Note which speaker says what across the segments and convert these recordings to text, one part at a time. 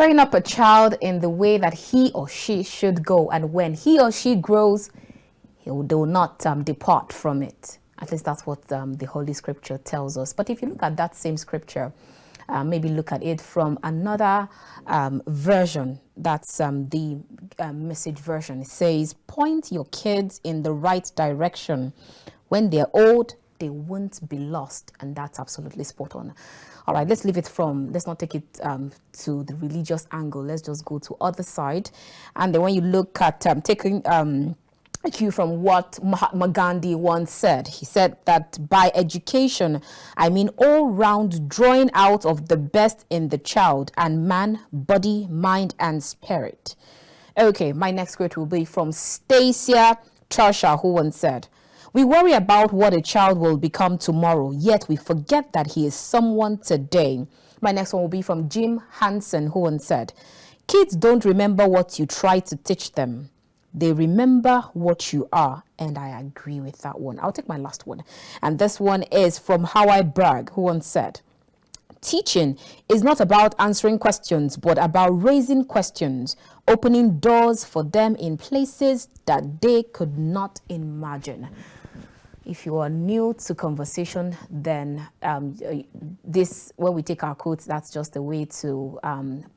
Speaker 1: train up a child in the way that he or she should go, and when he or she grows, they will not depart from it. At least that's what the Holy Scripture tells us. But if you look at that same scripture, maybe look at it from another version, that's the Message version. It says, point your kids in the right direction. When they're old, they won't be lost. And that's absolutely spot on. All right, let's not take it to the religious angle. Let's just go to other side. And then when you look at taking a cue from what Mahatma Gandhi once said, he said that by education, I mean all round drawing out of the best in the child and man, body, mind, and spirit. Okay, my next quote will be from Stacia Chasha, who once said, we worry about what a child will become tomorrow, yet we forget that he is someone today. My next one will be from Jim Hansen, who once said, kids don't remember what you try to teach them. They remember what you are. And I agree with that one. I'll take my last one. And this one is from Howard Bragg, who once said, teaching is not about answering questions, but about raising questions, opening doors for them in places that they could not imagine. If you are new to conversation, then this, when we take our quotes, that's just a way to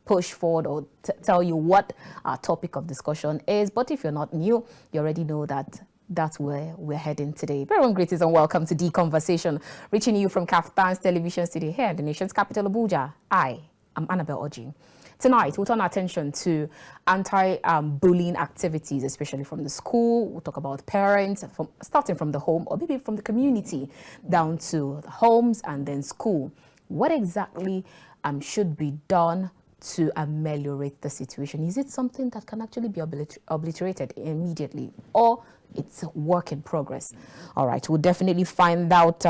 Speaker 1: push forward or tell you what our topic of discussion is. But if you're not new, you already know that that's where we're heading today. Very warm greetings and welcome to The Conversation, reaching you from KAFTAN's television studio here in the nation's capital, Abuja. I am Annabelle Oji. Tonight, we'll turn our attention to anti-bullying activities, especially from the school. We'll talk about parents, starting from the home or maybe from the community down to the homes and then school. What exactly should be done to ameliorate the situation? Is it something that can actually be obliterated immediately, or it's a work in progress? All right, we'll definitely find out.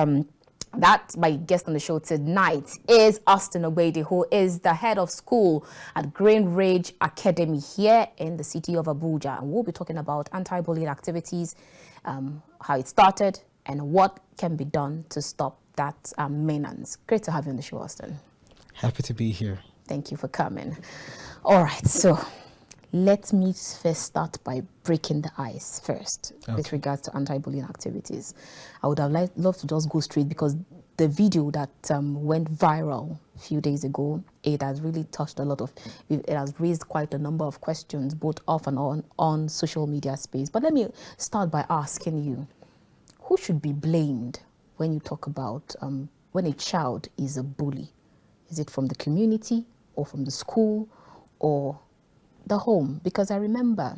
Speaker 1: That my guest on the show tonight is Austin Ogbeide, who is the head of school at Greenridge Academy here in the city of Abuja. And we'll be talking about anti-bullying activities, how it started, and what can be done to stop that menace. Great to have you on the show, Austin.
Speaker 2: Happy to be here.
Speaker 1: Thank you for coming. All right, so let me first start by breaking the ice first with regards to anti-bullying activities. I would have loved to just go straight, because the video that went viral a few days ago, it has really touched it has raised quite a number of questions, both off and on social media space. But let me start by asking you, who should be blamed when you talk about when a child is a bully? Is it from the community or from the school or the home? Because I remember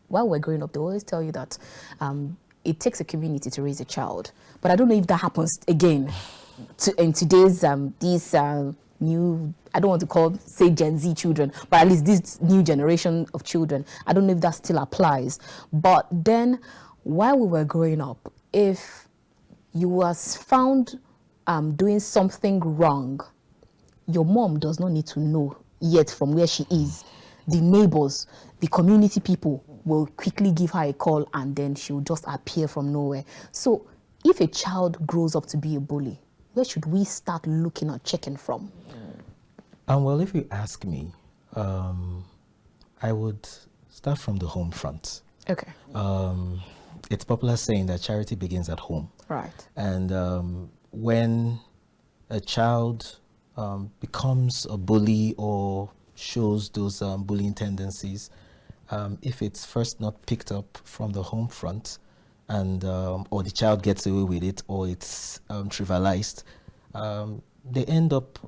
Speaker 1: while we're growing up, they always tell you that it takes a community to raise a child. But I don't know if that happens again in today's these new, I don't want to say Gen Z children, but at least this new generation of children. I don't know if that still applies. But then while we were growing up, if you was found doing something wrong, your mom does not need to know yet from where she is. The neighbors, the community people will quickly give her a call, and then she'll just appear from nowhere. So if a child grows up to be a bully, where should we start looking or checking from?
Speaker 2: Well, if you ask me, I would start from the home front.
Speaker 1: Okay.
Speaker 2: It's popular saying that charity begins at home.
Speaker 1: Right.
Speaker 2: And when a child becomes a bully or shows those bullying tendencies, if it's first not picked up from the home front, and or the child gets away with it, or it's trivialized, they end up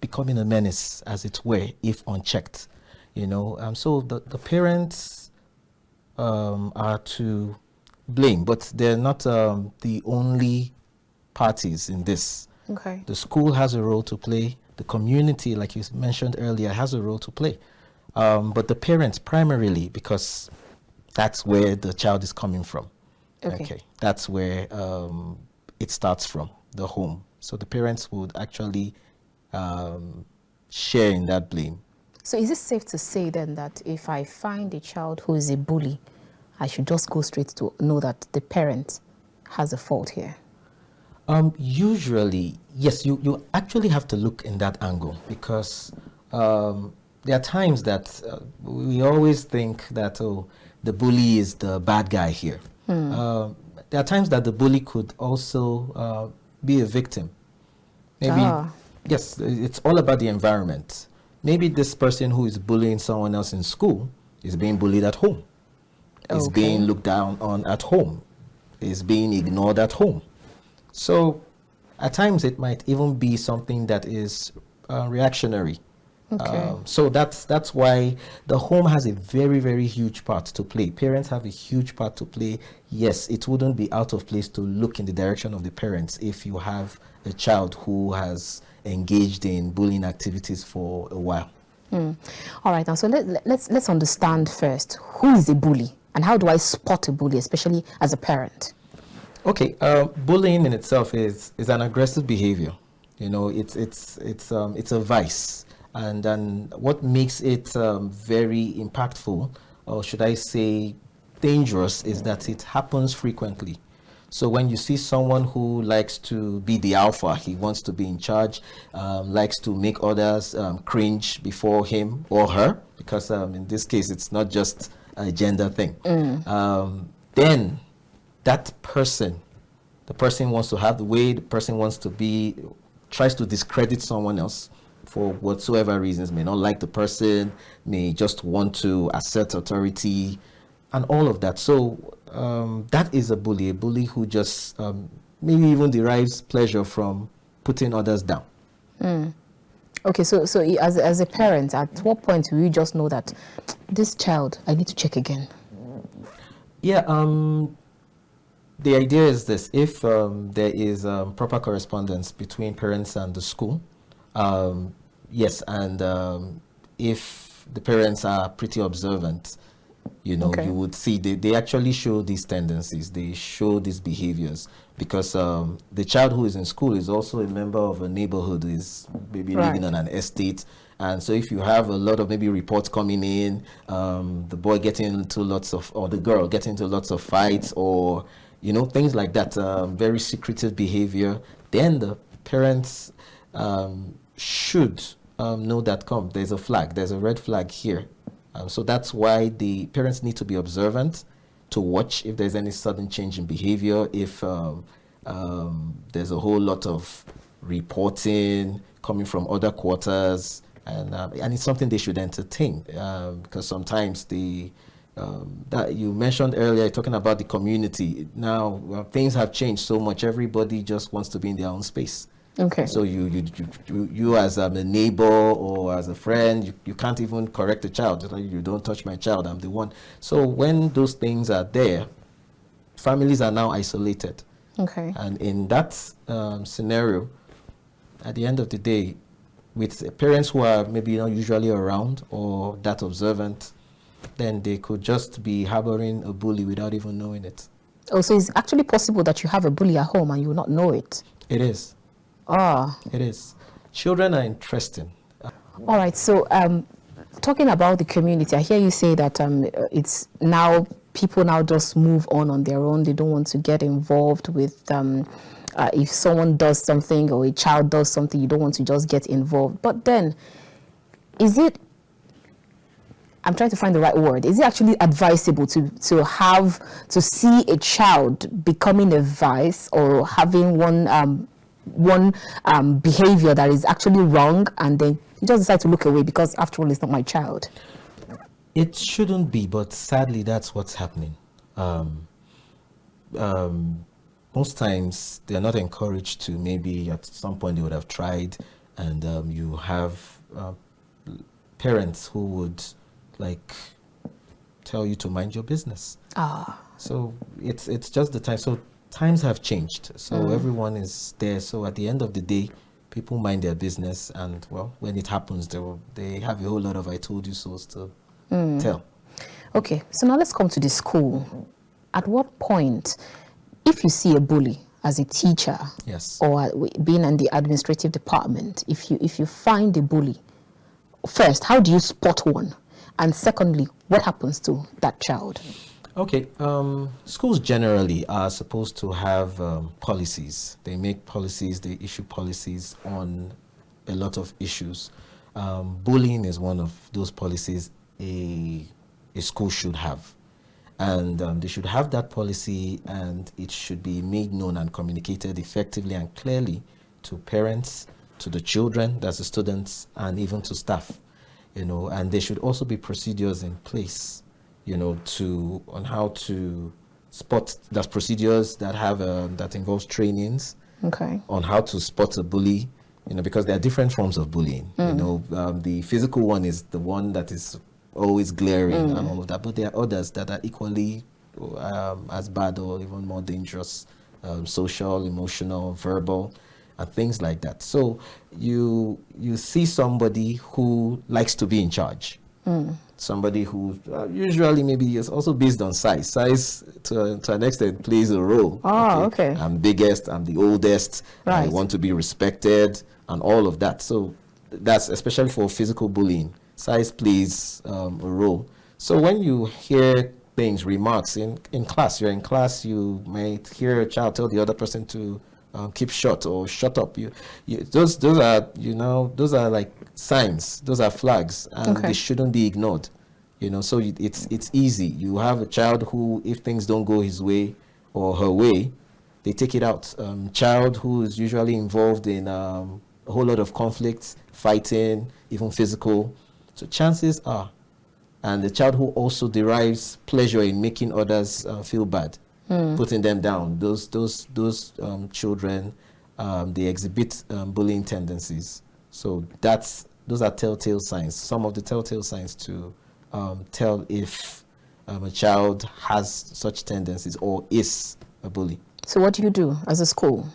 Speaker 2: becoming a menace, as it were, if unchecked. So the parents are to blame, but they're not the only parties in this.
Speaker 1: Okay.
Speaker 2: The school has a role to play. The community, like you mentioned earlier, has a role to play. But the parents primarily, because that's where the child is coming from. Okay. That's where it starts from, the home. So the parents would actually share in that blame.
Speaker 1: So is it safe to say then that if I find a child who is a bully, I should just go straight to know that the parent has a fault here?
Speaker 2: Usually, yes, you actually have to look in that angle, because there are times that we always think that, oh, the bully is the bad guy here. There are times that the bully could also be a victim. Maybe, yes, it's all about the environment. Maybe this person who is bullying someone else in school is being bullied at home, is being looked down on at home, is being ignored at home. So at times it might even be something that is reactionary. So that's why the home has a very, very huge part to play. Parents have a huge part to play. Yes, it wouldn't be out of place to look in the direction of the parents if you have a child who has engaged in bullying activities for a while.
Speaker 1: All right, now so let's understand first, who is a bully and how do I spot a bully, especially as a parent?
Speaker 2: Okay, bullying in itself is an aggressive behavior. You know, it's a vice. And then what makes it very impactful, or should I say dangerous, is that it happens frequently. So when you see someone who likes to be the alpha, he wants to be in charge, likes to make others cringe before him or her, because in this case, it's not just a gender thing. Then that person, the person wants to have the way, the person wants to be, tries to discredit someone else for whatsoever reasons, may not like the person, may just want to assert authority, and all of that. So that is a bully who just maybe even derives pleasure from putting others down.
Speaker 1: Okay, so as a parent, at what point will you just know that this child, I need to check again?
Speaker 2: Yeah, the idea is this: if there is proper correspondence between parents and the school, yes, and if the parents are pretty observant, you know, you would see they actually show these tendencies, they show these behaviors, because the child who is in school is also a member of a neighborhood, is maybe living on an estate. And so if you have a lot of maybe reports coming in, the boy getting into lots of, or the girl getting into lots of fights, or, you know, things like that, very secretive behavior, then the parents should know that there's a flag, there's a red flag here. So that's why the parents need to be observant, to watch if there's any sudden change in behavior, if there's a whole lot of reporting coming from other quarters, and it's something they should entertain, because sometimes that you mentioned earlier, talking about the community, now things have changed so much, everybody just wants to be in their own space.
Speaker 1: Okay.
Speaker 2: So you as a neighbor or as a friend, you can't even correct a child. You don't touch my child, I'm the one. So when those things are there, families are now isolated.
Speaker 1: Okay.
Speaker 2: And in that scenario, at the end of the day, with parents who are maybe not usually around or that observant, then they could just be harboring a bully without even knowing it.
Speaker 1: Oh, so it's actually possible that you have a bully at home and you will not know it?
Speaker 2: It is. It is. Children are interesting.
Speaker 1: All right. So, talking about the community, I hear you say that it's now people now just move on their own. They don't want to get involved with if someone does something or a child does something, you don't want to just get involved. But then, is it? I'm trying to find the right word. Is it actually advisable to see a child becoming a vice or having one behavior that is actually wrong, and then you just decide to look away because after all it's not my child?
Speaker 2: It shouldn't be, but sadly that's what's happening. Most times they're not encouraged to. Maybe at some point they would have tried, and you have parents who would like tell you to mind your business. So it's just the time. So times have changed, so everyone is there. So at the end of the day, people mind their business, and well, when it happens, they have a whole lot of "I told you so" to tell.
Speaker 1: Okay, so now let's come to the school. At what point, if you see a bully as a teacher,
Speaker 2: yes,
Speaker 1: or being in the administrative department, if you find a bully, first, how do you spot one? And secondly, what happens to that child?
Speaker 2: Okay, schools generally are supposed to have policies. They make policies, they issue policies on a lot of issues. bullying is one of those policies a school should have. And they should have that policy, and it should be made known and communicated effectively and clearly to parents, to the children, that's the students, and even to staff, and there should also be procedures in place, on how to spot. That's procedures that have, that involves trainings on how to spot a bully, because there are different forms of bullying. The physical one is the one that is always glaring and all of that, but there are others that are equally as bad or even more dangerous, social, emotional, verbal, and things like that. So you see somebody who likes to be in charge, somebody who usually maybe is also based on size. Size to an extent plays a role.
Speaker 1: Okay.
Speaker 2: I'm biggest, I'm the oldest,
Speaker 1: right.
Speaker 2: I want to be respected and all of that. So that's especially for physical bullying. Size plays a role. So when you hear things, remarks in class, you're in class, you might hear a child tell the other person to keep short or shut up. Those are like signs. Those are flags, and they shouldn't be ignored. So it's easy. You have a child who, if things don't go his way or her way, they take it out. Child who is usually involved in a whole lot of conflicts, fighting, even physical. So chances are, and the child who also derives pleasure in making others feel bad, putting them down. Those children, they exhibit bullying tendencies. So those are telltale signs. Some of the telltale signs to tell if a child has such tendencies or is a bully.
Speaker 1: So what do you do as a school?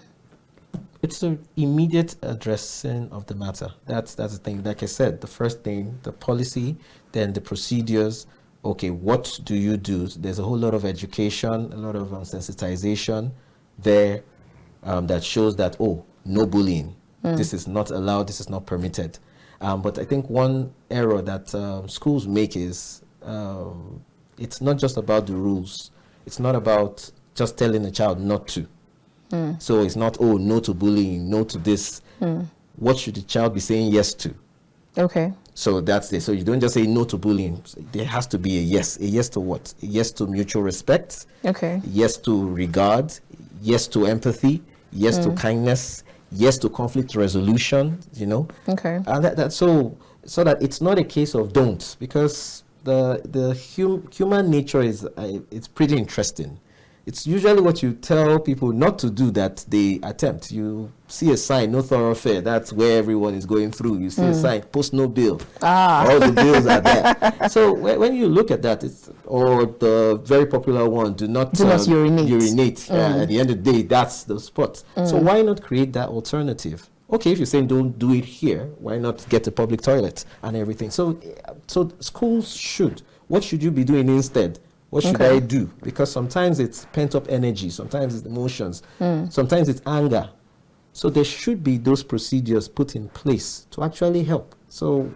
Speaker 2: It's an immediate addressing of the matter. That's the thing. Like I said, the first thing, the policy, then the procedures. Okay, what do you do? There's a whole lot of education, a lot of sensitization there that shows that, no bullying. This is not allowed. This is not permitted. But I think one error that schools make is it's not just about the rules. It's not about just telling a child not to. So it's not, no to bullying, no to this. What should the child be saying yes to?
Speaker 1: Okay.
Speaker 2: So that's it. So you don't just say no to bullying. There has to be a yes. A yes to what? A yes to mutual respect.
Speaker 1: Okay.
Speaker 2: Yes to regard. Yes to empathy. Yes to kindness. Yes to conflict resolution.
Speaker 1: Okay.
Speaker 2: And that so that it's not a case of don't, because the human nature is it's pretty interesting. It's usually what you tell people not to do that they attempt. You see a sign, no thoroughfare, that's where everyone is going through. You see a sign, post no bill. All the bills are there. So when you look at that, or the very popular one, do not urinate. At the end of the day, that's the spot. So why not create that alternative? Okay, if you're saying don't do it here, why not get a public toilet and everything? So schools should. What should you be doing instead? What should I do? Because sometimes it's pent-up energy, sometimes it's emotions, sometimes it's anger. So there should be those procedures put in place to actually help. So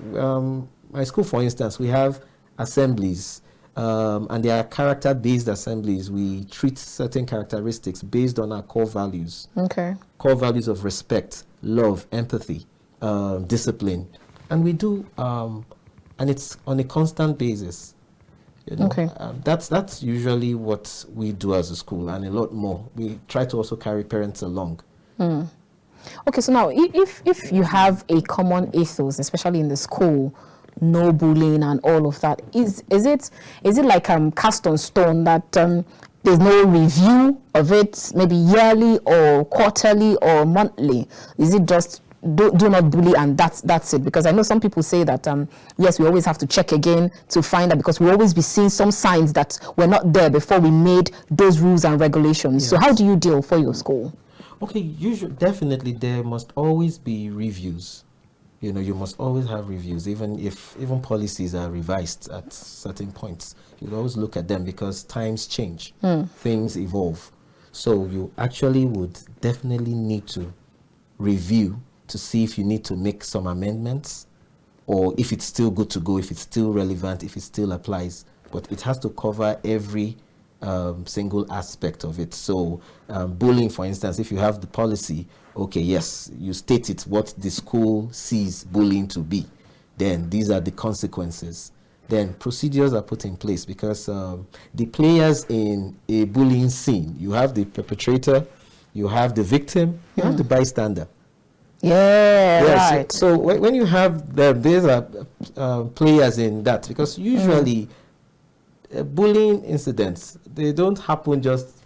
Speaker 2: my school, for instance, we have assemblies, and they are character-based assemblies. We treat certain characteristics based on our core values. Okay. Core values of respect, love, empathy, discipline. And we do, and it's on a constant basis. Okay. That's usually what we do as a school, and a lot more. We try to also carry parents along.
Speaker 1: Okay, so now if you have a common ethos, especially in the school, no bullying and all of that, is it like cast on stone that there's no review of it, maybe yearly or quarterly or monthly? Is it just do not bully and that's it? Because I know some people say that yes, we always have to check again to find out, because we always be seeing some signs that were not there before we made those rules and regulations. Yes. So how do you deal for your school?
Speaker 2: Okay, definitely there must always be reviews. You must always have reviews, even policies are revised at certain points. You always look at them because times change, things evolve. So you actually would definitely need to review to see if you need to make some amendments, or if it's still good to go, if it's still relevant, if it still applies. But it has to cover every single aspect of it. So bullying, for instance, if you have the policy, okay, yes, you state it what the school sees bullying to be. then these are the consequences. Then procedures are put in place, because the players in a bullying scene, you have the perpetrator, you have the victim, you have the bystander.
Speaker 1: Yeah, right.
Speaker 2: So when you have these are players in that, because usually bullying incidents, they don't happen just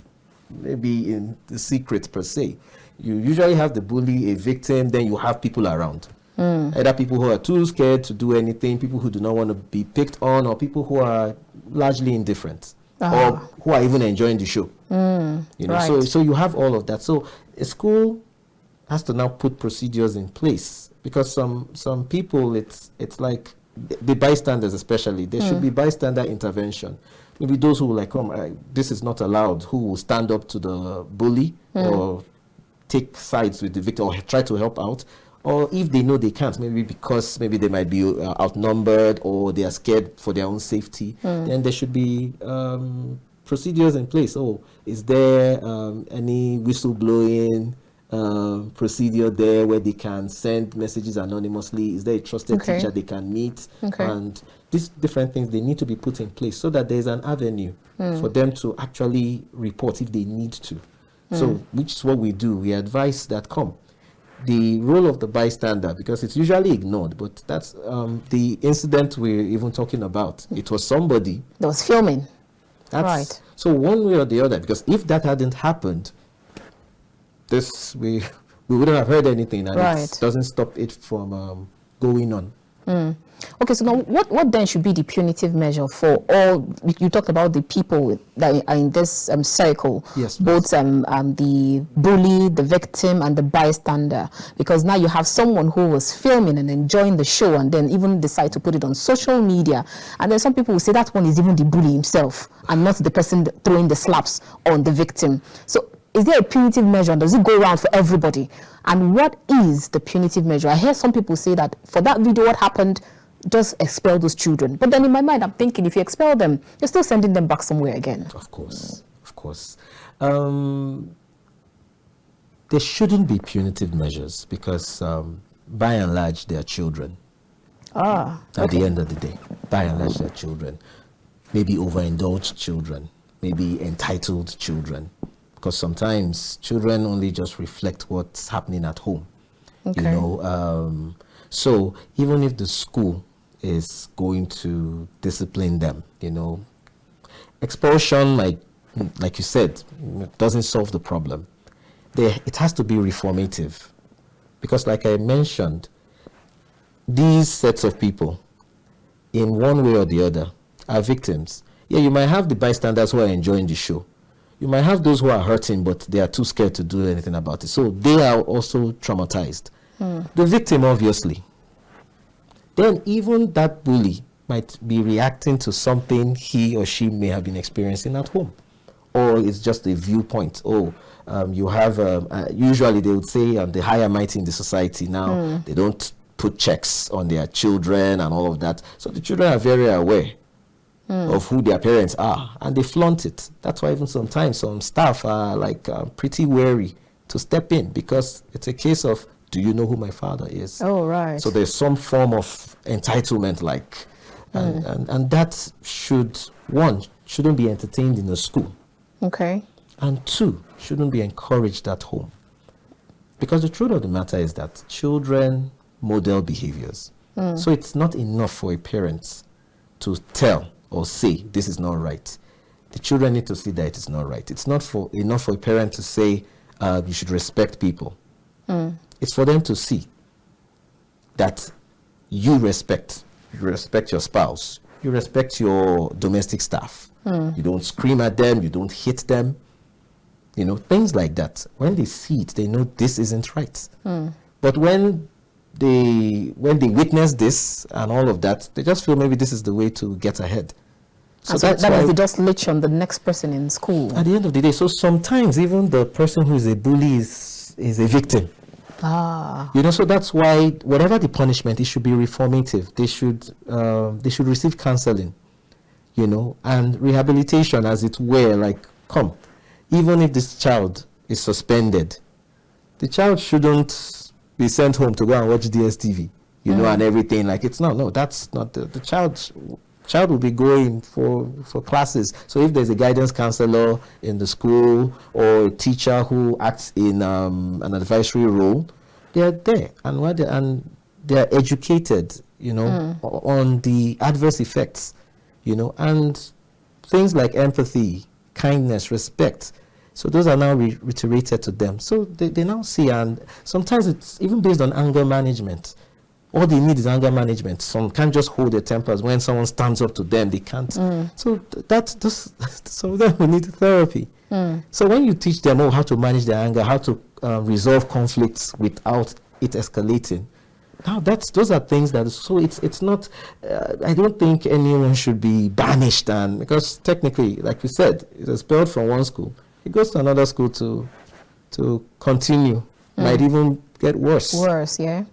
Speaker 2: maybe in the secret per se. You usually have the bully, a victim, then you have people around. Either people who are too scared to do anything, people who do not want to be picked on, or people who are largely indifferent, or who are even enjoying the show. You know,
Speaker 1: right.
Speaker 2: so you have all of that. So a school has to now put procedures in place, because some people, it's like the bystanders especially, there should be bystander intervention. Maybe those who will like, this is not allowed, who will stand up to the bully or take sides with the victim or try to help out. Or if they know they can't, maybe because maybe they might be outnumbered or they are scared for their own safety, then there should be procedures in place. Oh, is there any whistleblowing procedure there where they can send messages anonymously? Is there a trusted teacher they can meet? And these different things, they need to be put in place so that there's an avenue for them to actually report if they need to. So, which is what we do. We advise that the role of the bystander, because it's usually ignored, but that's the incident we're even talking about. It was somebody
Speaker 1: that was filming. Right.
Speaker 2: So one way or the other, because if that hadn't happened, we wouldn't have heard anything, and it doesn't stop it from going on.
Speaker 1: Okay, so now what then should be the punitive measure for all? You talked about the people that are in this circle,
Speaker 2: yes,
Speaker 1: both the bully, the victim, and the bystander, because now you have someone who was filming and enjoying the show and then even decide to put it on social media, and then some people will say that one is even the bully himself and not the person throwing the slaps on the victim. So is there a punitive measure? Does it go around for everybody? And what is the punitive measure? I hear some people say that for that video, what happened, just expel those children. But then in my mind, I'm thinking, if you expel them, you're still sending them back somewhere again.
Speaker 2: Of course, of course. There shouldn't be punitive measures, because by and large, they are children. At the end of the day, by and large, they're children. Maybe overindulged children, maybe entitled children. Because sometimes children only just reflect what's happening at home. You know, so even if the school is going to discipline them, you know, expulsion, like you said, doesn't solve the problem. It has to be reformative, because like I mentioned, these sets of people, in one way or the other, are victims. Yeah, you might have the bystanders who are enjoying the show. You might have those who are hurting, but they are too scared to do anything about it. So they are also traumatized. The victim, obviously. Then even that bully might be reacting to something he or she may have been experiencing at home. Or it's just a viewpoint. You have, usually they would say the higher mighty in the society now, they don't put checks on their children and all of that. So the children are very aware of who their parents are, and they flaunt it. That's why even sometimes some staff are like pretty wary to step in, because it's a case of, do you know who my father is?
Speaker 1: Oh, right.
Speaker 2: So there's some form of entitlement, like, and that shouldn't be entertained in a school.
Speaker 1: Okay.
Speaker 2: And two, shouldn't be encouraged at home. Because the truth of the matter is that children model behaviors. So it's not enough for a parent to tell or say, this is not right. The children need to see that it is not right. It's not enough for a parent to say, you should respect people. It's for them to see that you respect your spouse, you respect your domestic staff. You don't scream at them, you don't hit them, you know, things like that. When they see it, they know this isn't right. But when they witness this and all of that, they just feel maybe this is the way to get ahead.
Speaker 1: So that means they just leech on the next person in school.
Speaker 2: At the end of the day, so sometimes even the person who is a bully is a victim. You know, so that's why whatever the punishment, it should be reformative. They should receive counseling, you know, and rehabilitation, as it were. Like, even if this child is suspended, the child shouldn't be sent home to go and watch DSTV. you know, and everything. Like, it's not, no, that's not the child will be going for classes. So if there's a guidance counselor in the school or a teacher who acts in an advisory role, they're there, and they're educated, you know, on the adverse effects, you know, and things like empathy, kindness, respect. So those are now reiterated to them. So they now see, and sometimes it's even based on anger management. All they need is anger management. Some can't just hold their tempers. When someone stands up to them, they can't. So some of them will need therapy. So when you teach them how to manage their anger, how to resolve conflicts without it escalating, now those are things that, so it's not, I don't think anyone should be banished, and because technically, like you said, it's expelled from one school, it goes to another school to continue. Might even get worse.
Speaker 1: Yeah.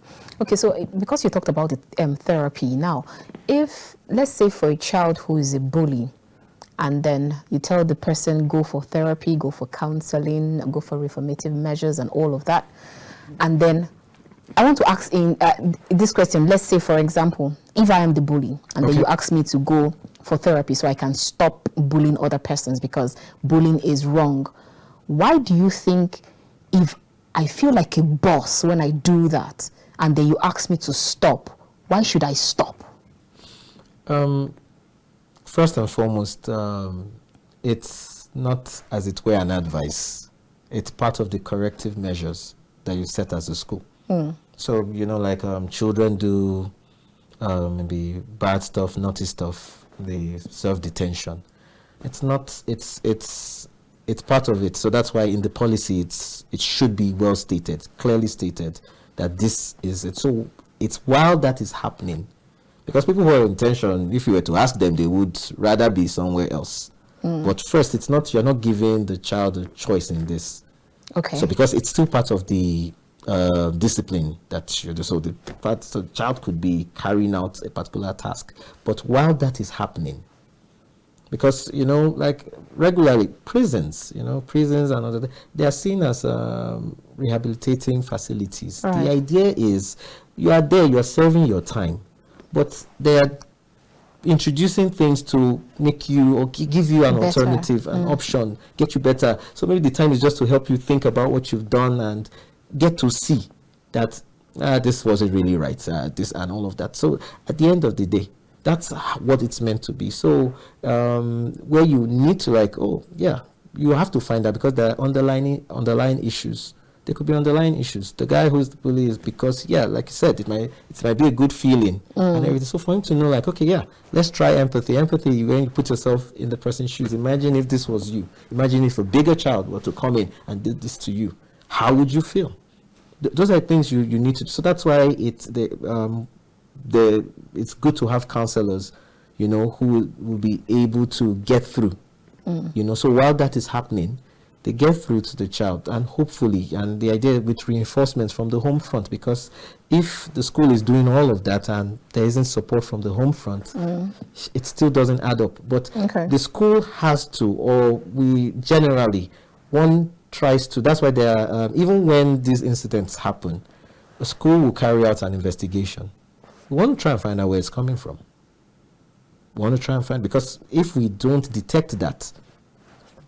Speaker 1: Okay, so because you talked about the therapy, now, if, let's say for a child who is a bully, and then you tell the person, go for therapy, go for counseling, go for reformative measures and all of that, and then I want to ask in this question, let's say, for example, if I am the bully, and then you ask me to go for therapy so I can stop bullying other persons because bullying is wrong, why do you think, if I feel like a boss when I do that, and then you ask me to stop, why should I stop?
Speaker 2: First and foremost, it's not, as it were, an advice. It's part of the corrective measures that you set as a school. So, you know, like children do maybe bad stuff, naughty stuff, they serve detention. It's not, it's part of it. So that's why in the policy, it should be well stated, clearly stated, that this is it. So it's while that is happening, because people who are in detention, if you were to ask them, they would rather be somewhere else. But first, it's not, you're not giving the child a choice in this.
Speaker 1: Okay.
Speaker 2: So because it's still part of the discipline that you do. So the child could be carrying out a particular task. But while that is happening, because, you know, like regularly prisons and other, they are seen as rehabilitating facilities. Right. The idea is you are there, you are serving your time, but they are introducing things to make you, or give you an better alternative, an option, get you better. So maybe the time is just to help you think about what you've done and get to see that this wasn't really right, this and all of that. So at the end of the day, that's what it's meant to be. So where you need to, like, you have to find out, because there are underlying issues. There could be underlying issues. The guy who's the bully is because, like you said, it might be a good feeling and everything. So for him to know, like, okay, let's try empathy. Empathy, when you put yourself in the person's shoes, imagine if this was you. Imagine if a bigger child were to come in and did this to you. How would you feel? Those are things you need to. So that's why it's good to have counselors, you know, who will be able to get through. You know, so while that is happening, they get through to the child, and hopefully, and the idea with reinforcements from the home front, because if the school is doing all of that and there isn't support from the home front, it still doesn't add up. But the school has to, or we generally, one tries to, that's why there are, even when these incidents happen, the school will carry out an investigation. We want to try and find out where it's coming from. We want to try and find, because if we don't detect that,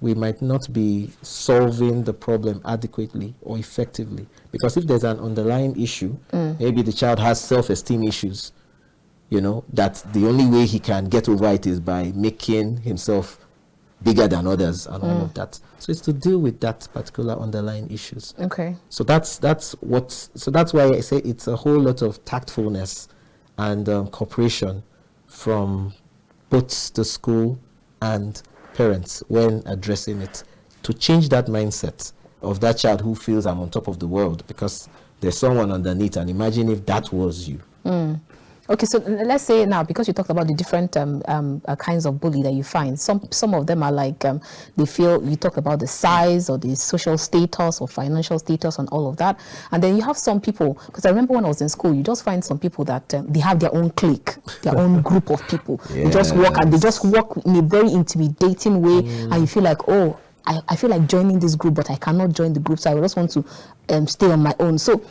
Speaker 2: we might not be solving the problem adequately or effectively. Because if there's an underlying issue, maybe the child has self-esteem issues, you know, that the only way he can get over it is by making himself bigger than others and all of that. So it's to deal with that particular underlying issues. Okay. So that's why I say it's a whole lot of tactfulness and cooperation from both the school and parents when addressing it, to change that mindset of that child who feels I'm on top of the world because there's someone underneath, and imagine if that was you.
Speaker 1: Okay, so let's say now, because you talked about the different kinds of bully that you find, some of them are like, they feel, you talk about the size or the social status or financial status and all of that. And then you have some people, because I remember when I was in school, you just find some people that they have their own clique, their own group of people. Yes. They just walk, and they just walk in a very intimidating way, and you feel like, oh, I feel like joining this group, but I cannot join the group, so I just want to stay on my own. So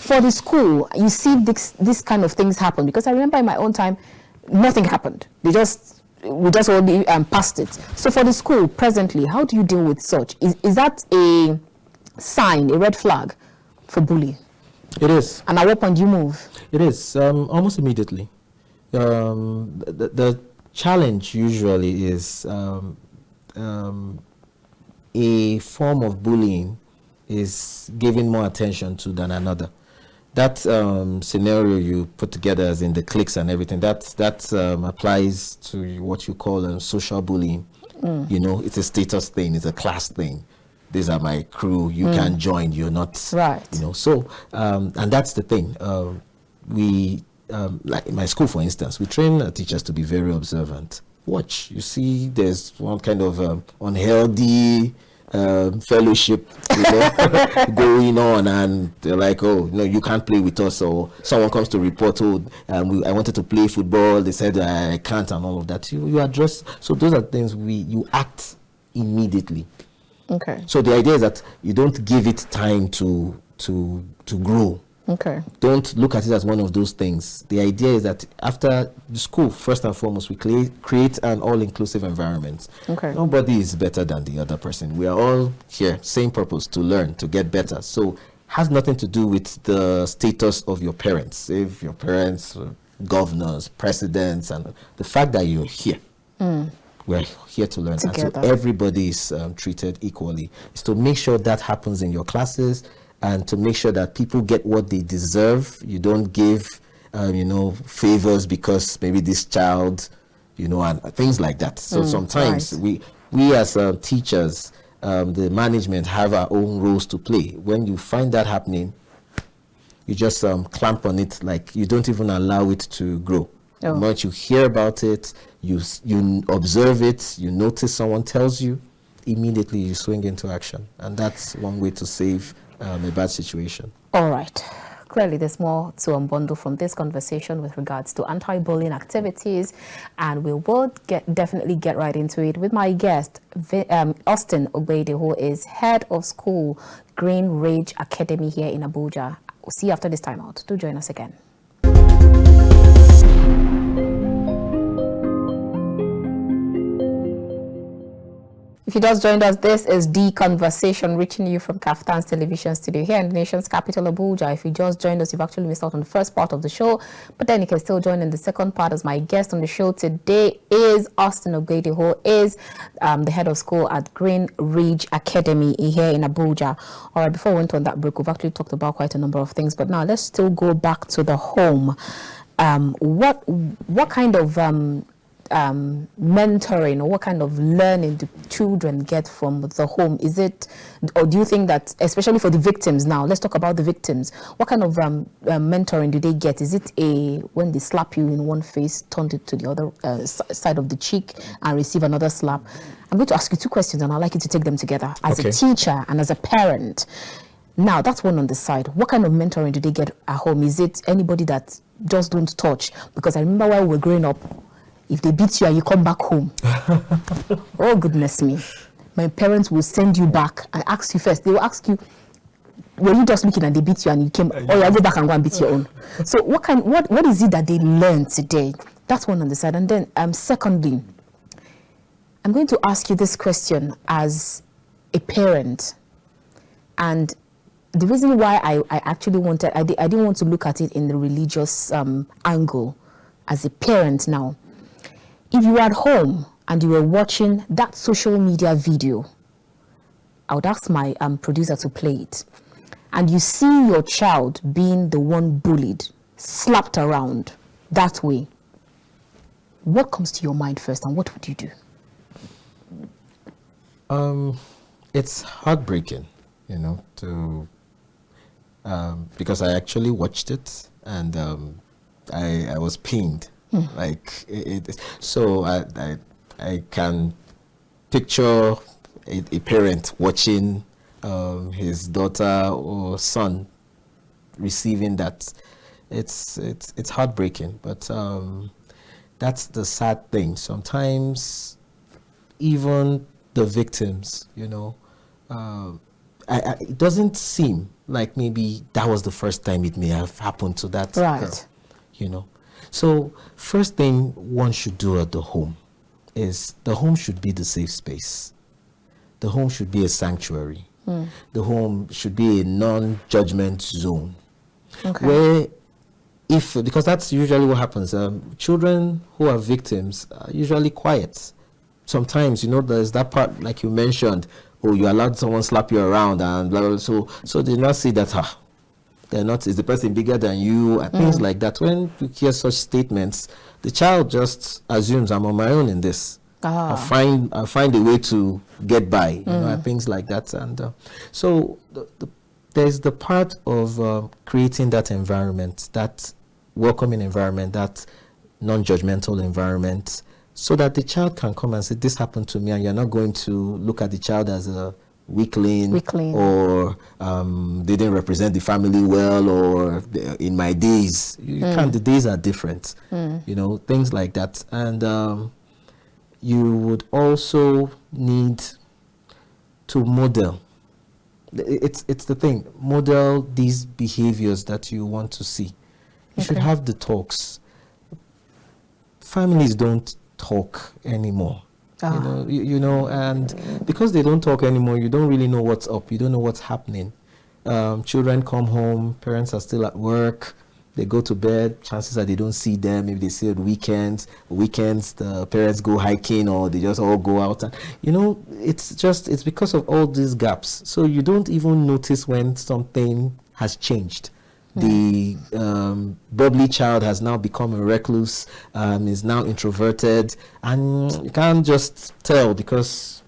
Speaker 1: for the school, you see this kind of things happen, because I remember in my own time, nothing happened. We just only passed it. So for the school presently, how do you deal with such? Is that a sign, a red flag for bullying?
Speaker 2: It is.
Speaker 1: And at what point do you move?
Speaker 2: It is almost immediately. The challenge usually is a form of bullying is given more attention to than another. That scenario you put together, as in the cliques and everything, that applies to what you call social bullying. You know, it's a status thing, it's a class thing. These are my crew, you can join, you're not,
Speaker 1: right.
Speaker 2: You know, so, and that's the thing. We, like in my school, for instance, we train teachers to be very observant. Watch, you see there's one kind of unhealthy fellowship, you know, going on, and they're like, oh, no, you can't play with us, or someone comes to report, oh, I wanted to play football, they said I can't, and all of that. You address, so those are things you act immediately.
Speaker 1: Okay.
Speaker 2: So the idea is that you don't give it time to grow.
Speaker 1: Okay.
Speaker 2: Don't look at it as one of those things. The idea is that after the school, first and foremost, we create an all-inclusive environment.
Speaker 1: Okay.
Speaker 2: Nobody is better than the other person. We are all here, same purpose, to learn, to get better. So has nothing to do with the status of your parents. If your parents, governors, presidents, and the fact that you're here. We're here to learn.
Speaker 1: Together.
Speaker 2: And so everybody is treated equally. It's to make sure that happens in your classes, and to make sure that people get what they deserve. You don't give, you know, favors because maybe this child, you know, and things like that. So sometimes
Speaker 1: right.
Speaker 2: we as teachers, the management have our own roles to play. When you find that happening, you just clamp on it, like you don't even allow it to grow.
Speaker 1: Oh.
Speaker 2: Once you hear about it, you observe it, you notice someone tells you, immediately you swing into action. And that's one way to save a bad situation.
Speaker 1: All right. Clearly, there's more to unbundle from this conversation with regards to anti-bullying activities, and we will definitely get right into it with my guest, Austin Ogbeide, who is head of school, Greenridge Academy here in Abuja. We'll see you after this time out. Do join us again. If you just joined us, this is The Conversation, reaching you from KAFTAN's television studio here in the nation's capital, Abuja. If you just joined us, you've actually missed out on the first part of the show, but then you can still join in the second part, as my guest on the show today is Austin Ogbeide, who is the head of school at Greenridge Academy here in Abuja. All right, before we went on that break, we've actually talked about quite a number of things, but now let's still go back to the home. What kind of mentoring, or what kind of learning do children get from the home? Is it, or do you think that, especially for the victims now, let's talk about the victims, what kind of mentoring do they get? Is it when they slap you in one face, turn it to the other side of the cheek and receive another slap? I'm going to ask you two questions, and I'd like you to take them together as a teacher and as a parent. Now, that's one on the side. What kind of mentoring do they get at home? Is it anybody that just don't touch? Because I remember while we were growing up, if they beat you and you come back home, oh goodness me, my parents will send you back and ask you first. They will ask you, were you just looking and they beat you and you came, or you go back and go and beat your own? So what is it that they learn today? That's one on the side. And then secondly, I'm going to ask you this question as a parent. And the reason why I actually wanted, I didn't want to look at it in the religious angle as a parent now. If you were at home and you were watching that social media video, I would ask my producer to play it, and you see your child being the one bullied, slapped around that way, what comes to your mind first, and what would you do?
Speaker 2: It's heartbreaking, you know, because I actually watched it, and I was pained. Like so I can picture a parent watching his daughter or son receiving that. It's heartbreaking, but that's the sad thing. Sometimes even the victims, you know, it doesn't seem like maybe that was the first time it may have happened to that girl, you know. So first thing one should do at the home is the home should be the safe space. The home should be a sanctuary. The home should be a non-judgment zone. Where because that's usually what happens. Children who are victims are usually quiet. Sometimes, you know, there's that part, like you mentioned, you allowed someone slap you around and blah, blah, blah. So they not see that, they're not, is the person bigger than you, and things like that. When you hear such statements, the child just assumes, I'm on my own in this. I'll find a way to get by, you know, and things like that. And so there's the part of creating that environment, that welcoming environment, that non-judgmental environment, so that the child can come and say, this happened to me, and you're not going to look at the child as a weakling. Or they didn't represent the family well, or in my days. You can't, the days are different, you know, things like that. And you would also need to model. It's the thing, model these behaviors that you want to see. You should have the talks. Families don't talk anymore. You know, and because they don't talk anymore, you don't really know what's up. You don't know what's happening. Children come home, parents are still at work. They go to bed, chances are they don't see them. Maybe they see it weekends. Weekends, the parents go hiking, or they just all go out. And, you know, it's because of all these gaps. So you don't even notice when something has changed. The bubbly child has now become a recluse, is now introverted, and you can't just tell because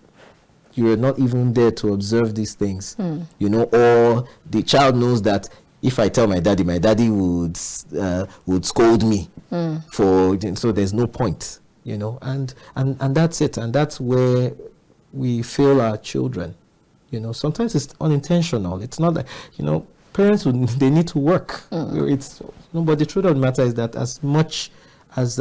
Speaker 2: you're not even there to observe these things, you know. Or the child knows that if I tell my daddy would scold me so there's no point, you know. And that's it, and that's where we fail our children, you know. Sometimes it's unintentional. It's not that, you know, parents they need to work. But the truth of the matter is that as much as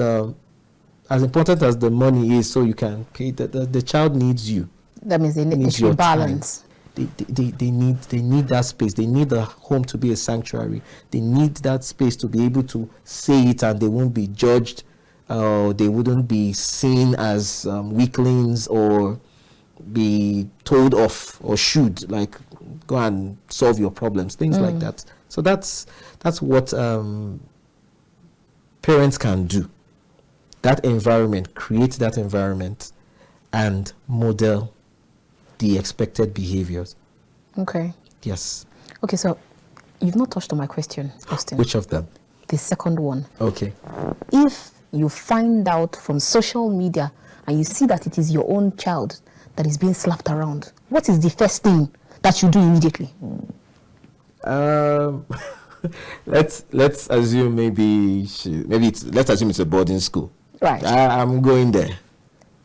Speaker 2: important as the money is, so you can pay, the child needs you.
Speaker 1: That means they need your balance.
Speaker 2: They need that space. They need the home to be a sanctuary. They need that space to be able to say it, and they won't be judged. They wouldn't be seen as weaklings, or be told off, or should, like, go and solve your problems, things like that. So that's what parents can do. That environment, create that environment, and model the expected behaviors. Okay. Yes.
Speaker 1: Okay, so you've not touched on my question, Austin.
Speaker 2: Which of them?
Speaker 1: The second one.
Speaker 2: Okay.
Speaker 1: If you find out from social media and you see that it is your own child that is being slapped around, what is the first thing that you do immediately?
Speaker 2: Let's assume let's assume it's a boarding school.
Speaker 1: Right.
Speaker 2: I'm going there.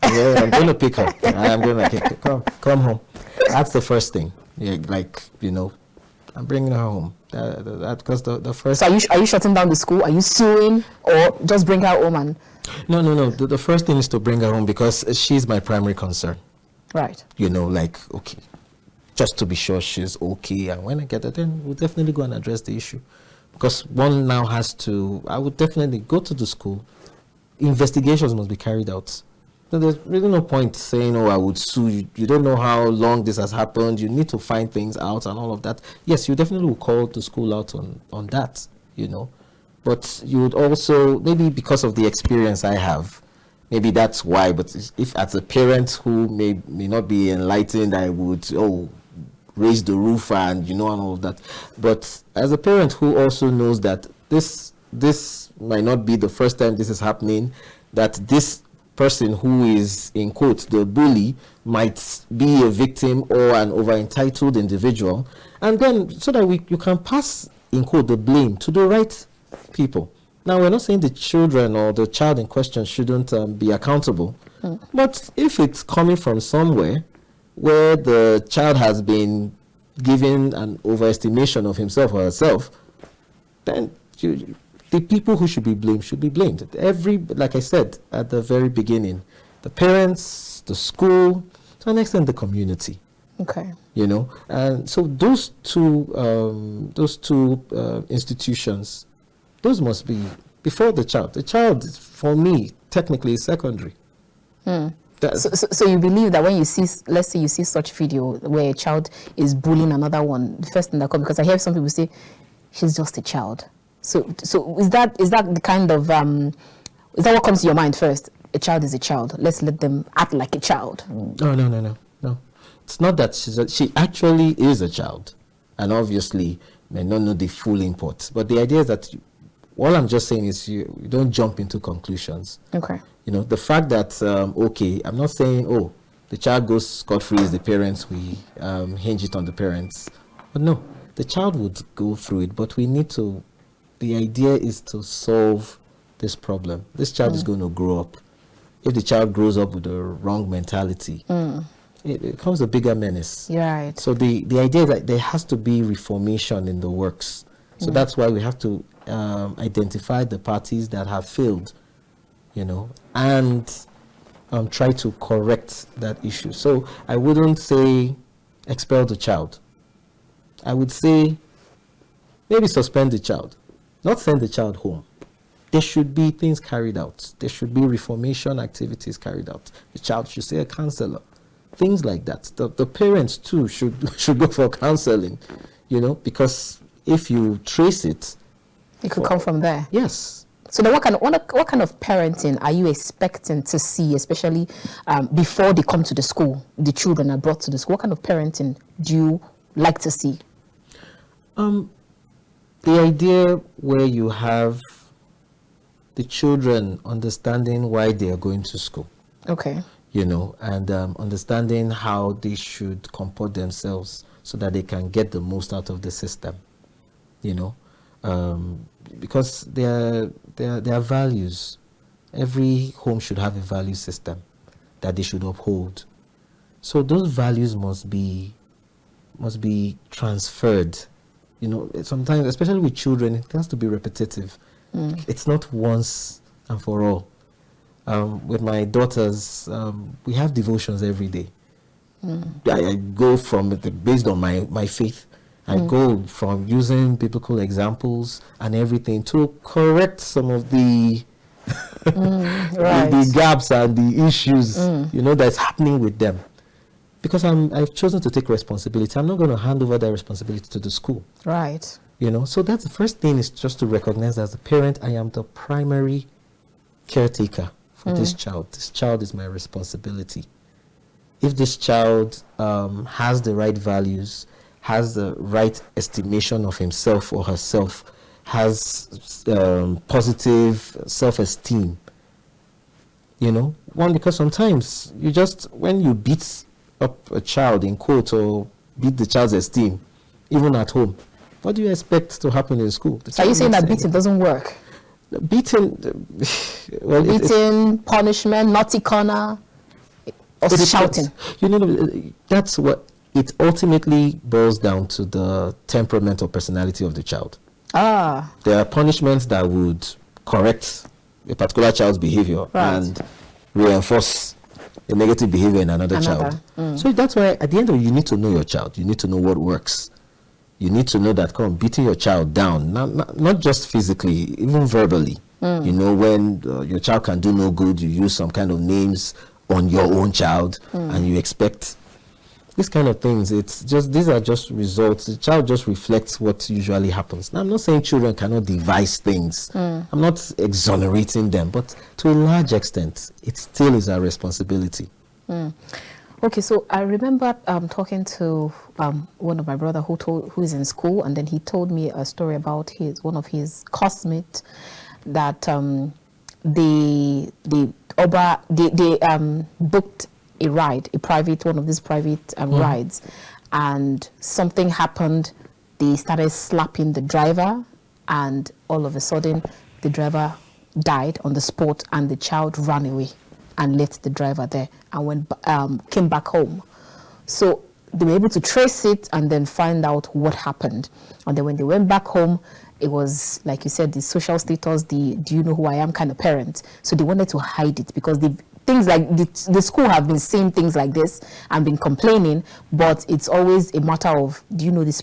Speaker 2: Yeah, I'm going to pick her. I'm going to come home. That's the first thing. Yeah, like, you know, I'm bringing her home. Because the first.
Speaker 1: So are you shutting down the school? Are you suing, or just bring her home? And
Speaker 2: No. The first thing is to bring her home, because she's my primary concern.
Speaker 1: Right.
Speaker 2: You know, like, okay, just to be sure she's okay. And when I get her, then we'll definitely go and address the issue. Because one now I would definitely go to the school. Investigations must be carried out. So there's really no point saying, I would sue you. You don't know how long this has happened. You need to find things out and all of that. Yes, you definitely will call the school out on that, you know. But you would also, maybe because of the experience I have, maybe that's why. But if as a parent who may not be enlightened, I would, raise the roof and, you know, and all of that. But as a parent who also knows that this might not be the first time this is happening, that this person who is, in quotes, the bully might be a victim or an over-entitled individual, and then so that you can pass, in quote, the blame to the right people. Now, we're not saying the children or the child in question shouldn't be accountable, but if it's coming from somewhere where the child has been given an overestimation of himself or herself, then the people who should be blamed should be blamed. Like I said at the very beginning, the parents, the school, to an extent the community.
Speaker 1: Okay.
Speaker 2: You know, and so those two institutions, those must be before the child. The child, for me, technically is secondary.
Speaker 1: So you believe that when you see, let's say you see such video where a child is bullying another one, the first thing that comes, because I hear some people say, she's just a child. So is that the kind of is that what comes to your mind first? A child is a child. Let's let them act like a child.
Speaker 2: No. It's not that she actually is a child, and obviously may not know the full import. But the idea is that all I'm just saying is you don't jump into conclusions.
Speaker 1: Okay.
Speaker 2: You know, the fact that okay, I'm not saying the child goes scot-free as the parents, we hinge it on the parents. But no, the child would go through it, but we need to, the idea is to solve this problem. This child is going to grow up. If the child grows up with the wrong mentality, it becomes a bigger menace.
Speaker 1: Right.
Speaker 2: So the idea is that there has to be reformation in the works. So that's why we have to identify the parties that have failed, you know, and try to correct that issue. So I wouldn't say expel the child. I would say maybe suspend the child, not send the child home. There should be things carried out. There should be reformation activities carried out. The child should see a counselor, things like that. The parents too should go for counseling, you know, because if you trace it,
Speaker 1: it could come from there.
Speaker 2: Yes.
Speaker 1: So then what kind of parenting are you expecting to see, especially before they come to the school, the children are brought to the school? What kind of parenting do you like to see?
Speaker 2: The idea where you have the children understanding why they are going to school. Okay. You know, and understanding how they should comport themselves so that they can get the most out of the system. You know, because there are values. Every home should have a value system that they should uphold. So those values must be transferred. You know, sometimes, especially with children, it has to be repetitive. It's not once and for all. With my daughters, we have devotions every day. I go from based on my faith. I go from using biblical examples and everything to correct some of the right. the gaps and the issues, you know, that's happening with them. Because I've chosen to take responsibility. I'm not going to hand over that responsibility to the school. Right. You know, so that's the first thing, is just to recognize as a parent, I am the primary caretaker for this child. This child is my responsibility. If this child has the right values, has the right estimation of himself or herself, has positive self-esteem, you know, because sometimes when you beat up a child in court or beat the child's esteem, even at home, what do you expect to happen in school?
Speaker 1: Are you saying that beating doesn't work?
Speaker 2: Beating, well,
Speaker 1: beating, punishment, naughty corner, or shouting?
Speaker 2: You know, that's what it ultimately boils down to, the temperament or personality of the child. There are punishments that would correct a particular child's behavior and reinforce a negative behavior in another child. So that's why at the end of it, you need to know your child. You need to know what works. You need to know that beating your child down, not just physically, even verbally. You know, when your child can do no good, you use some kind of names on your own child, and you expect these kind of things. It's just, these are just results. The child just reflects what usually happens. Now, I'm not saying children cannot devise things. I'm not exonerating them, but to a large extent, it still is our responsibility.
Speaker 1: Okay, so I remember talking to one of my brother who is in school, and then he told me a story about one of his classmates that they booked a ride, one of these private rides, and something happened. They started slapping the driver, and all of a sudden the driver died on the spot, and the child ran away and left the driver there and came back home. So they were able to trace it and then find out what happened. And then when they went back home, it was, like you said, the social status, the do you know who I am kind of parent. So they wanted to hide it because they things like the school have been saying things like this and been complaining, but it's always a matter of, do you know these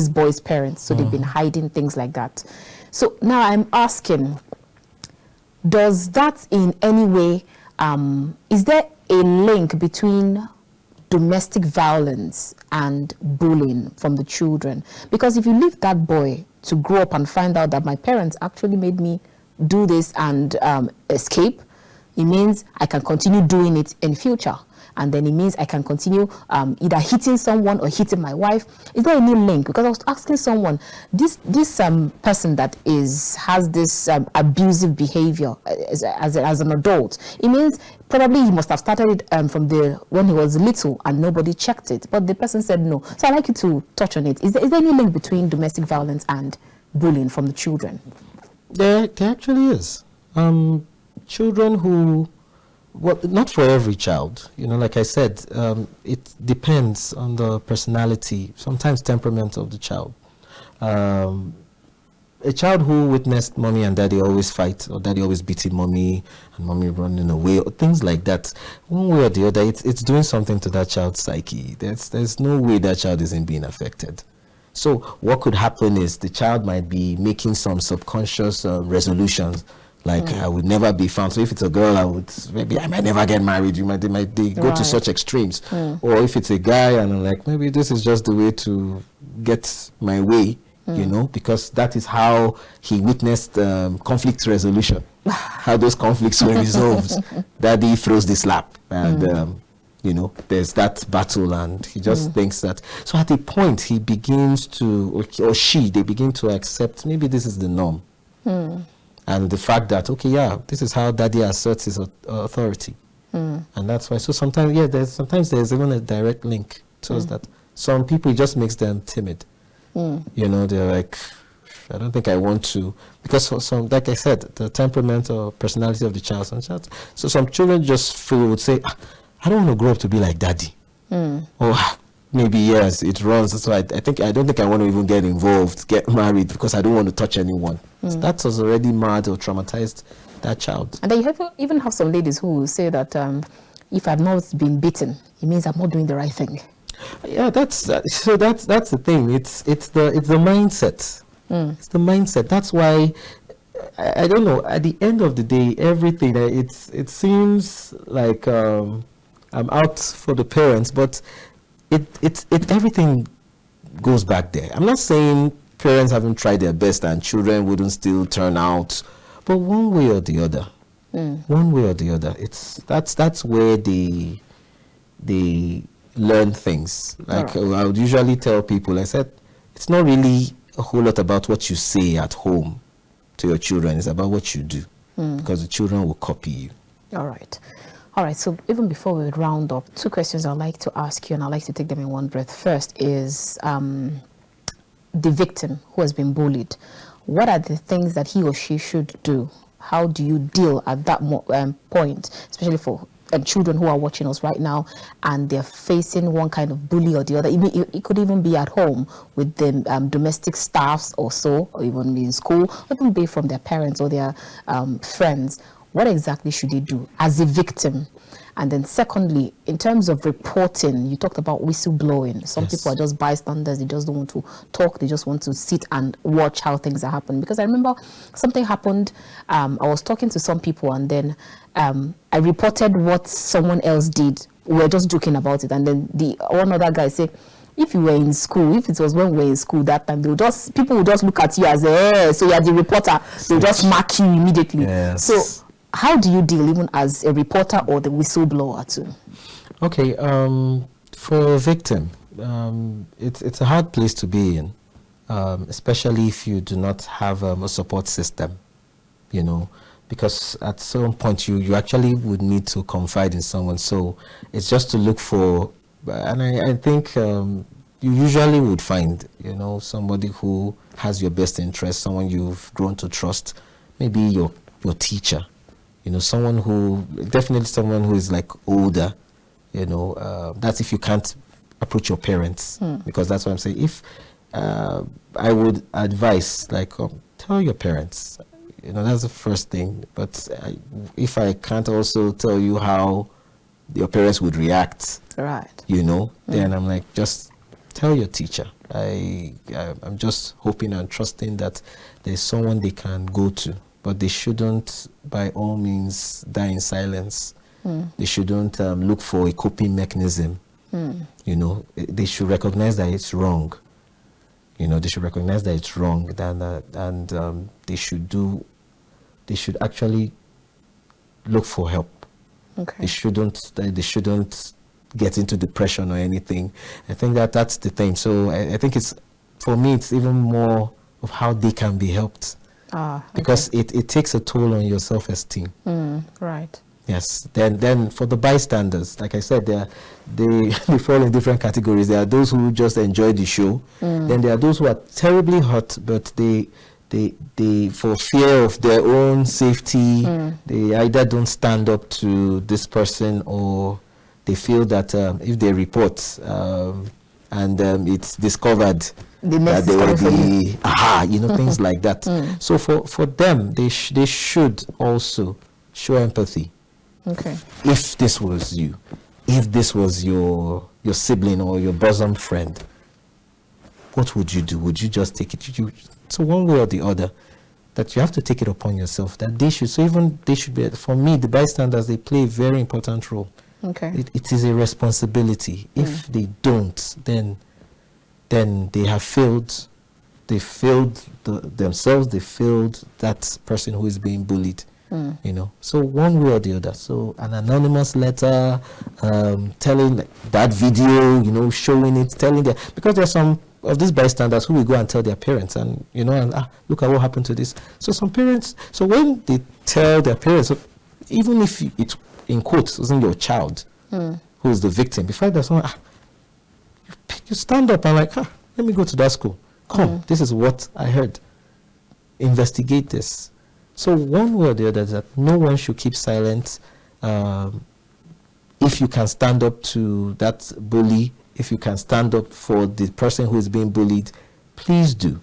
Speaker 1: boys' parents? So they've been hiding things like that. So now I'm asking, does that in any way, is there a link between domestic violence and bullying from the children? Because if you leave that boy to grow up and find out that my parents actually made me do this and escape, it means I can continue doing it in future. And then it means I can continue either hitting someone or hitting my wife. Is there any link? Because I was asking someone, this person that has this abusive behavior as an adult, it means probably he must have started it from when he was little and nobody checked it. But the person said no. So I'd like you to touch on it. Is there any link between domestic violence and bullying from the children?
Speaker 2: There actually is. Children who, well, not for every child, like I said, it depends on the personality, sometimes temperament of the child. A child who witnessed mommy and daddy always fight, or daddy always beating mommy and mommy running away, or things like that, one way or the other, it's doing something to that child's psyche. There's no way that child isn't being affected. So what could happen is the child might be making some subconscious resolutions, like I would never be found. So if it's a girl, I might never get married. They go to such extremes. Or if it's a guy, and I'm like, maybe this is just the way to get my way, because that is how he witnessed conflict resolution, how those conflicts were resolved. Daddy throws the slap, and there's that battle, and he just thinks that. So at a point, he begins to, or she, they begin to accept maybe this is the norm. And the fact that, this is how daddy asserts his authority. And that's why. So sometimes, there's even a direct link to us that some people, it just makes them timid. They're like, I don't think I want to. Because for some, like I said, the temperament or personality of the child. So some children just would say, I don't want to grow up to be like daddy. Or maybe, yes, it runs. So I don't think I want to even get involved, get married, because I don't want to touch anyone. So that was already mad or traumatized that child. And then you
Speaker 1: even have some ladies who will say that if I've not been beaten, it means I'm not doing the right thing.
Speaker 2: Yeah, that's the thing. It's the mindset. It's the mindset. That's why I don't know. At the end of the day, everything it seems like I'm out for the parents, but it everything goes back there. I'm not saying parents haven't tried their best and children wouldn't still turn out, but one way or the other, that's where they learn things. Like I would usually tell people, I said, it's not really a whole lot about what you say at home to your children. It's about what you do, because the children will copy you.
Speaker 1: All right, so even before we round up, 2 questions I'd like to ask you, and I'd like to take them in one breath. First is the victim who has been bullied. What are the things that he or she should do? How do you deal at that point, especially for children who are watching us right now and they're facing one kind of bully or the other? It could even be at home with the domestic staffs or so, or even in school, or even be from their parents or their friends. What exactly should they do as a victim? And then secondly, in terms of reporting, you talked about whistleblowing. Some people are just bystanders. They just don't want to talk. They just want to sit and watch how things are happening. Because I remember something happened. I was talking to some people, and then I reported what someone else did. We were just joking about it. And then one other guy said, if you were in school, if it was when we were in school that time, people would just look at you as so you're the reporter. They'll just mark you immediately.
Speaker 2: Yes.
Speaker 1: So how do you deal even as a reporter or the whistleblower too?
Speaker 2: Okay, for a victim, it's a hard place to be in, especially if you do not have a support system, because at some point you actually would need to confide in someone. So it's just to look for, and I think you usually would find, somebody who has your best interest, someone you've grown to trust, maybe your teacher. Someone who is like older, that's if you can't approach your parents, because that's what I'm saying. If I would advise, like, tell your parents, You know, that's the first thing. But if I can't also tell you how your parents would react,
Speaker 1: Right.
Speaker 2: you know, then I'm like, just tell your teacher. I'm just hoping and trusting that there's someone they can go to, but they shouldn't by all means die in silence. They shouldn't look for a coping mechanism. You know, they should recognize that it's wrong. You know, they should recognize that it's wrong, and they should actually look for help.
Speaker 1: Okay.
Speaker 2: They shouldn't get into depression or anything. I think that's the thing. So I think for me, it's even more of how they can be helped.
Speaker 1: Okay.
Speaker 2: Because it takes a toll on your self-esteem.
Speaker 1: Right.
Speaker 2: Yes. Then for the bystanders, like I said, they fall in different categories. There are those who just enjoy the show. Then there are those who are terribly hurt, but they for fear of their own safety, they either don't stand up to this person, or they feel that if they report and it's discovered that they will be things like that. So for them, they should also show empathy.
Speaker 1: Okay.
Speaker 2: If this was you, if this was your sibling or your bosom friend, what would you do? Would you just take it? So one way or the other, that you have to take it upon yourself. That they should be. For me, the bystanders, they play a very important role.
Speaker 1: Okay.
Speaker 2: It is a responsibility. If they don't, then they have failed. They failed themselves. They failed that person who is being bullied. You know, so one way or the other. So an anonymous letter, telling that video, you know, showing it, telling them, because there's some of these bystanders who will go and tell their parents, and you know, and look at what happened to this. So some parents, so when they tell their parents, even if it in quotes isn't your child who is the victim, before there's someone, you stand up and like, let me go to that school. Come, this is what I heard. Investigate this. So one way or the other, that no one should keep silent. If you can stand up to that bully, if you can stand up for the person who is being bullied, please do.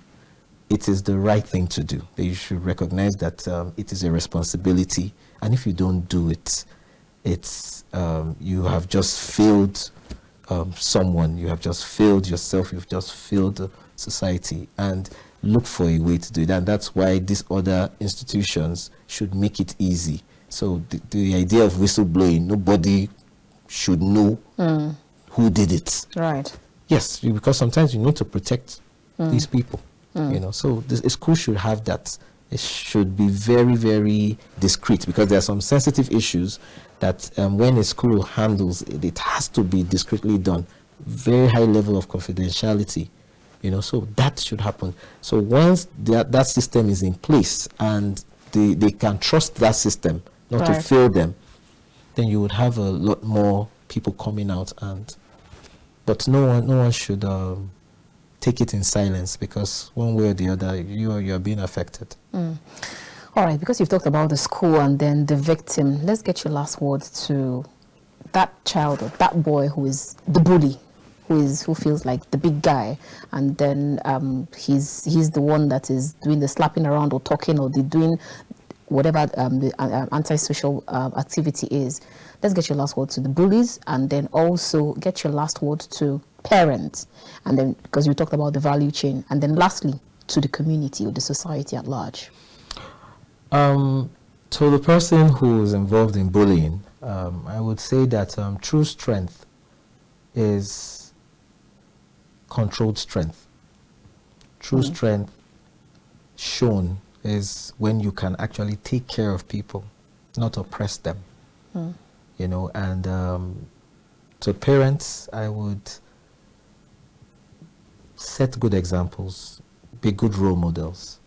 Speaker 2: It is the right thing to do. You should recognize that it is a responsibility, and if you don't do it, it's you have just failed someone. You have just failed yourself. You've just failed society, and look for a way to do it. And that's why these other institutions should make it easy. So the idea of whistleblowing, nobody should know who did it.
Speaker 1: Right.
Speaker 2: Yes, because sometimes you need to protect these people. You know, so a school should have that. It should be very, very discreet, because there are some sensitive issues that when a school handles it has to be discreetly done. Very high level of confidentiality. You know, so that should happen. So once that system is in place and they can trust that system not to fail them, then you would have a lot more people coming out. But no one should take it in silence, because one way or the other you're being affected.
Speaker 1: All right, because you've talked about the school and then the victim, let's get your last word to that child or that boy who is the bully, who feels like the big guy, and then he's the one that is doing the slapping around or talking or doing whatever the antisocial activity is. Let's get your last word to the bullies, and then also get your last word to parents, and then, because you talked about the value chain, and then lastly to the community or the society at large.
Speaker 2: To the person who is involved in bullying, I would say that true strength is controlled strength. True strength shown is when you can actually take care of people, not oppress them. You know, and to parents, I would set good examples, be good role models,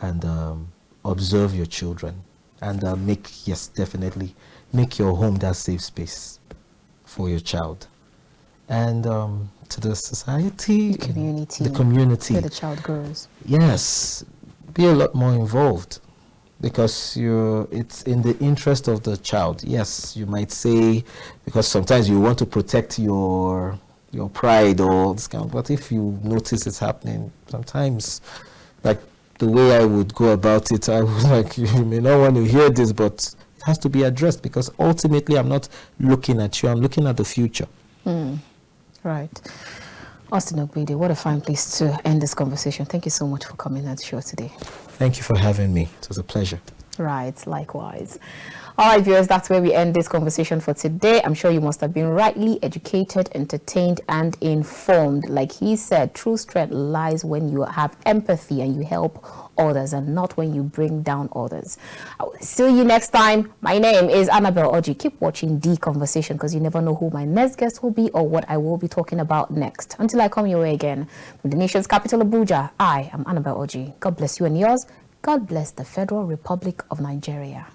Speaker 2: and observe your children, and definitely make your home that safe space for your child. And to the society, the community
Speaker 1: where the child grows.
Speaker 2: Yes, be a lot more involved, because it's in the interest of the child. Yes, you might say, because sometimes you want to protect your pride or this kind of, but if you notice it's happening, sometimes, like the way I would go about it, I was like, you may not want to hear this, but it has to be addressed, because ultimately I'm not looking at you, I'm looking at the future.
Speaker 1: Right. Austin Ogbeide, what a fine place to end this conversation. Thank you so much for coming on the show today.
Speaker 2: Thank you for having me. It was a pleasure.
Speaker 1: Right, likewise. All right, viewers, that's where we end this conversation for today. I'm sure you must have been rightly educated, entertained, and informed. Like he said, true strength lies when you have empathy and you help others, and not when you bring down others. I will see you next time. My name is Annabelle Oji. Keep watching The Conversation, because you never know who my next guest will be or what I will be talking about next. Until I come your way again, from the nation's capital, Abuja, I am Annabelle Oji. God bless you and yours. God bless the Federal Republic of Nigeria.